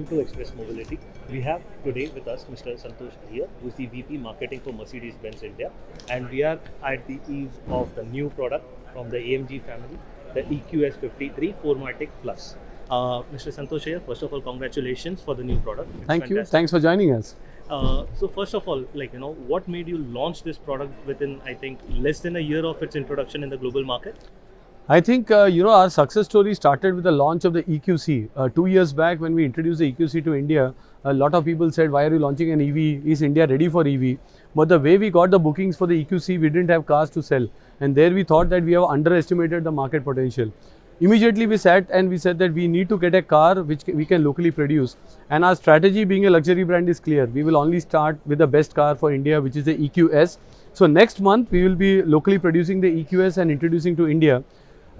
welcome to Express Mobility. We have today with us Mr. Santosh Iyer, who is the VP Marketing for Mercedes-Benz India, and we are at the eve of the new product from the AMG family, the EQS 53 4MATIC Plus. Mr. Santosh Iyer, first of all, congratulations for the new product. It's Thank you. fantastic. Thanks for joining us. So first of all, what made you launch this product within, I think, less than a year of its introduction in the global market? I think, our success story started with the launch of the EQC. 2 years back when we introduced the EQC to India, a lot of people said, why are you launching an EV? Is India ready for EV? But the way we got the bookings for the EQC, we didn't have cars to sell. And there we thought that we have underestimated the market potential. Immediately we sat and we said that we need to get a car which we can locally produce. And our strategy being a luxury brand is clear. We will only start with the best car for India, which is the EQS. So next month we will be locally producing the EQS and introducing to India.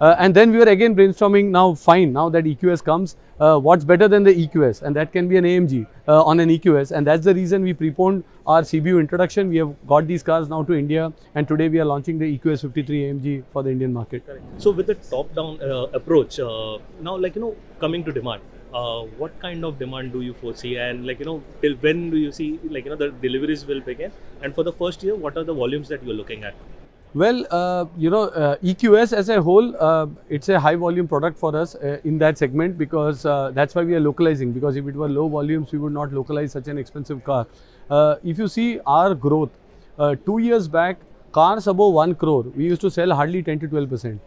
And then we were again brainstorming, now fine, now that EQS comes, what's better than the EQS? And that can be an AMG on an EQS. And that's the reason we preponed our CBU introduction. We have got these cars now to India, and today we are launching the EQS 53 AMG for the Indian market. Correct. So with the top-down approach, now coming to demand, what kind of demand do you foresee, and till when do you see the deliveries will begin? And for the first year, what are the volumes that you're looking at? Well, EQS as a whole, it's a high volume product for us in that segment, because that's why we are localizing, because if it were low volumes, we would not localize such an expensive car. If you see our growth, 2 years back, cars above 1 crore, we used to sell hardly 10 to 12%.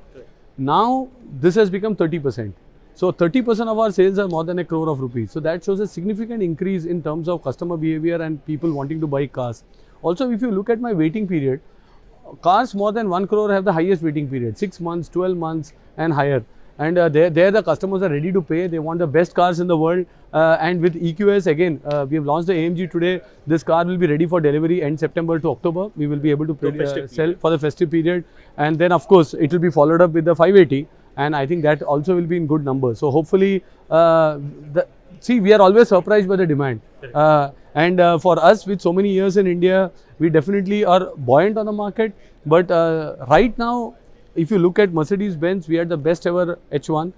Now, this has become 30%. So 30% of our sales are more than 1 crore of rupees. So that shows a significant increase in terms of customer behavior and people wanting to buy cars. Also, if you look at my waiting period, cars more than 1 crore have the highest waiting period, 6 months, 12 months and higher. And there the customers are ready to pay. They want the best cars in the world. And with EQS, again, we have launched the AMG today. This car will be ready for delivery end September to October. We will be able to sell for the festive period. And then, of course, it will be followed up with the 580. And I think that also will be in good numbers. So hopefully, we are always surprised by the demand. And for us, with so many years in India, we definitely are buoyant on the market. But right now, if you look at Mercedes-Benz, we had the best ever H1,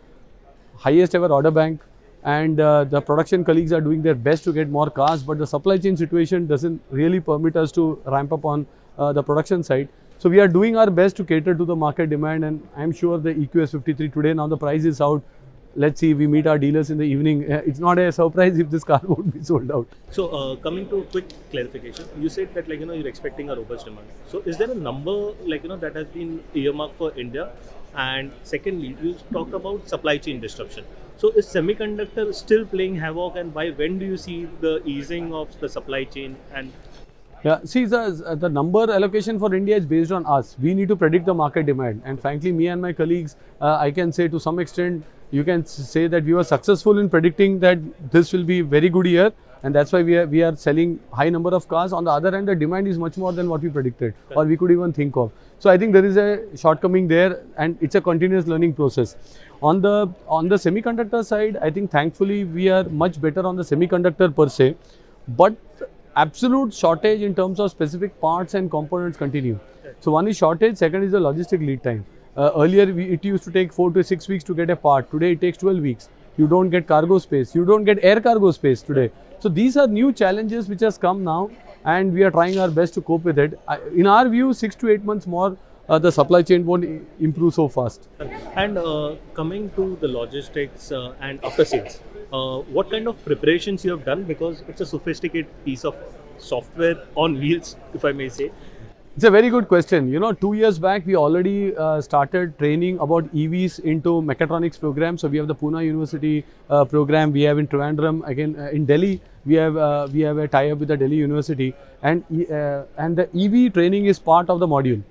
highest ever order bank, and the production colleagues are doing their best to get more cars. But the supply chain situation doesn't really permit us to ramp up on the production side. So we are doing our best to cater to the market demand, and I'm sure the EQS 53 today, now the price is out. Let's see, we meet our dealers in the evening. It's not a surprise if this car would be sold out. So coming to quick clarification, you said that you're expecting a robust demand. So is there a number that has been earmarked for India? And secondly, you talked about supply chain disruption. So is semiconductor still playing havoc, and by when do you see the easing of the supply chain? And yeah, see, the number allocation for India is based on us. We need to predict the market demand. And frankly, me and my colleagues, I can say to some extent, you can say that we were successful in predicting that this will be a very good year. And that's why we are selling high number of cars. On the other hand, the demand is much more than what we predicted or we could even think of. So I think there is a shortcoming there, and it's a continuous learning process. On the semiconductor side, I think thankfully we are much better on the semiconductor per se. But absolute shortage in terms of specific parts and components continue. So one is shortage, second is the logistic lead time. Earlier it used to take 4 to 6 weeks to get a part. Today it takes 12 weeks. You don't get cargo space. You don't get air cargo space today. So these are new challenges which has come now, and we are trying our best to cope with it. In our view, 6 to 8 months more, the supply chain won't improve so fast. And coming to the logistics and after sales, what kind of preparations you have done? Because it's a sophisticated piece of software on wheels, if I may say. It's a very good question. 2 years back, we already started training about EVs into mechatronics program. So we have the Pune University program. We have in Trivandrum, again in Delhi, we have a tie-up with the Delhi University, and the EV training is part of the module.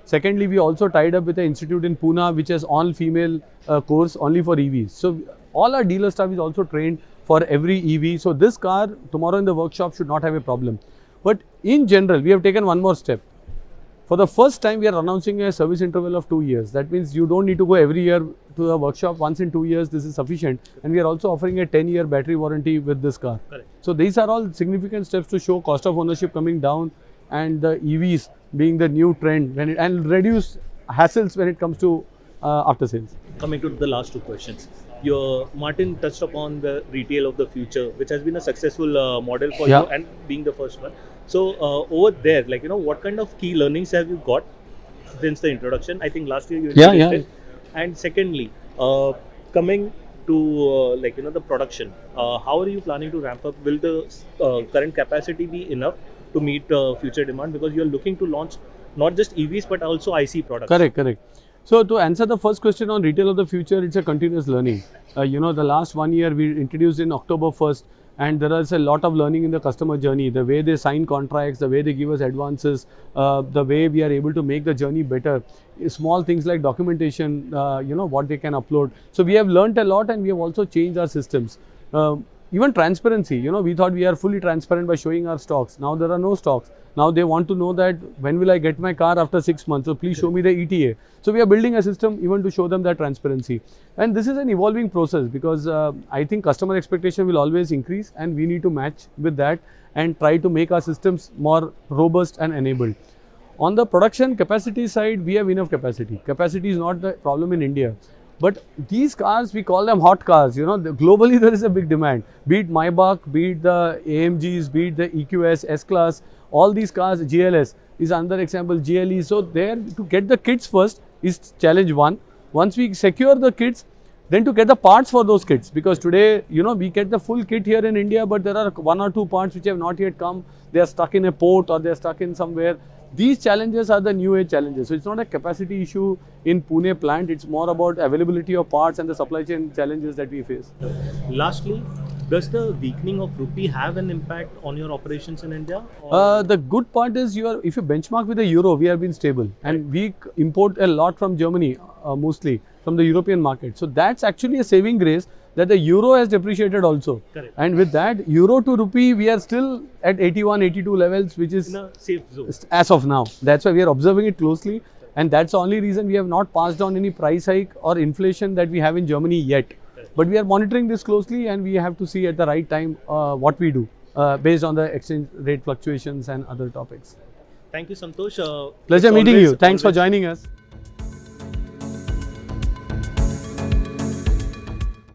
Secondly, we also tied up with an institute in Pune, which has all-female course only for EVs. So all our dealer staff is also trained for every EV. So this car tomorrow in the workshop should not have a problem. But in general, we have taken one more step. For the first time, we are announcing a service interval of 2 years. That means you don't need to go every year to the workshop. Once in 2 years, this is sufficient. And we are also offering a 10-year battery warranty with this car. Correct. So these are all significant steps to show cost of ownership coming down, and the EVs being the new trend, and reduce hassles when it comes to after sales. Coming to the last two questions. Martin touched upon the retail of the future, which has been a successful model for Yeah. you and being the first one. So over there, like what kind of key learnings have you got since the introduction? I think last year you Yeah, introduced yeah. it. And secondly, coming to the production, how are you planning to ramp up? Will the current capacity be enough to meet future demand? Because you are looking to launch not just EVs but also IC products. Correct, correct. So to answer the first question on retail of the future, it's a continuous learning. The last 1 year we introduced in October 1st, and there is a lot of learning in the customer journey, the way they sign contracts, the way they give us advances, the way we are able to make the journey better. Small things like documentation, what they can upload. So we have learned a lot, and we have also changed our systems. Even transparency, we thought we are fully transparent by showing our stocks. Now there are no stocks. Now they want to know that when will I get my car after 6 months, so please show me the ETA. So we are building a system even to show them that transparency. And this is an evolving process, because I think customer expectation will always increase, and we need to match with that and try to make our systems more robust and enabled. On the production capacity side, we have enough capacity. Capacity is not the problem in India. But these cars, we call them hot cars. Globally there is a big demand. Be it Maybach, be it the AMGs, be it the EQS, S-Class, all these cars, GLS is another example, GLE. So there, to get the kits first is challenge one. Once we secure the kits, then to get the parts for those kits, because today, we get the full kit here in India, but there are 1 or 2 parts which have not yet come. They are stuck in a port, or they are stuck in somewhere. These challenges are the new age challenges. So it's not a capacity issue in Pune plant. It's more about availability of parts and the supply chain challenges that we face. Lastly, does the weakening of rupee have an impact on your operations in India? Or The good part is if you benchmark with the euro, we have been stable, and we import a lot from Germany, mostly from the European market. So that's actually a saving grace, that the euro has depreciated also. Correct. And with that, euro to rupee, we are still at 81, 82 levels, which is in a safe zone. as of now. That's why we are observing it closely, and that's the only reason we have not passed on any price hike or inflation that we have in Germany yet. But we are monitoring this closely, and we have to see at the right time what we do based on the exchange rate fluctuations and other topics. Thank you, Santosh. Pleasure It's meeting always- you. Thanks for always- joining us.